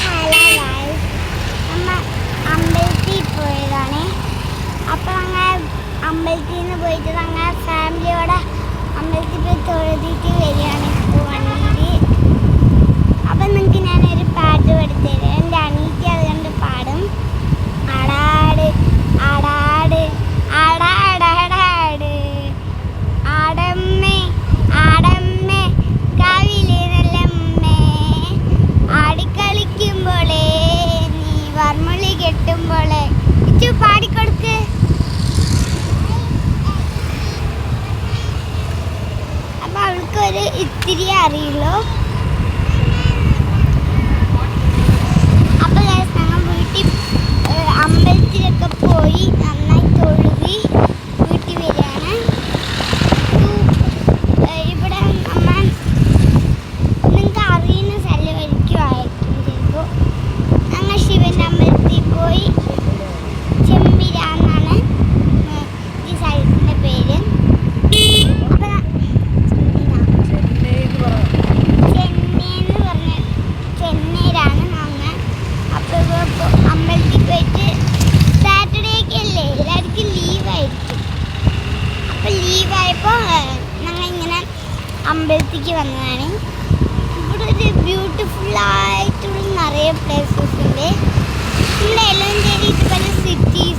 Hello guys, നമ്മൾ അമ്പലത്തിൽ പോയതാണ്. അപ്പോൾ ഞങ്ങൾ അമ്പലത്തിൽ നിന്ന് പോയിട്ട് ഞങ്ങൾ ഫാമിലിയോടെ അമ്പലത്തിൽ പോയി തൊഴുതിട്ട് വരികയാണ് ഇപ്പോൾ വണ്ടിയിൽ. അപ്പം നിങ്ങൾക്ക് ഞാനൊരു പാട്ട് പഠിത്തരാം. എൻ്റെ അനീറ്റി അതുകൊണ്ട് പാടും. ആടാട് ആടാട് ആടാടാടാട് ആടമ്മേ ആടമ്മേ കാവിലെ നല്ലമ്മേ ആടിക്കളിക്കുമ്പോളേ നീ വർമുളി കെട്ടുമ്പോളേ ഇച്ചു പാടിക്കൊടുക്ക്. അപ്പം അവൾക്കൊരു ഇത്തിരി അറിയുള്ളൂ. അപ്പം ഞങ്ങൾ വീട്ടിൽ അമ്പലത്തിലൊക്കെ പോയി നന്നായി തൊഴുതി വീട്ടിൽ വരികയാണ്. ഇവിടെ അമ്മ നിങ്ങൾക്ക് അറിയുന്ന സ്ഥലമായിരിക്കും ചിലപ്പോൾ. ഞങ്ങൾ ശിവൻ്റെ അമ്പലത്തിൽ പോയി. ചെമ്പിര എന്നാണ് ഈ സ്ഥലത്തിൻ്റെ പേര്. അപ്പം ചെന്നൈയിലാണ് ഞങ്ങൾ. അപ്പോൾ അമ്പലത്തിൽ പോയിട്ട് സാറ്റർഡേക്ക് അല്ലേ എല്ലാവർക്കും ലീവായിരിക്കും. അപ്പോൾ ലീവായപ്പോൾ ഞങ്ങൾ ഇങ്ങനെ അമ്പലത്തിലേക്ക് വന്നതാണ്. ഇവിടെ ഒരു ബ്യൂട്ടിഫുള്ളായിട്ടുള്ള നിറയെ പ്ലേസസ് ഉണ്ട്. ഇവിടെ എല്ലാം ഇതുപോലെ സിറ്റീസ്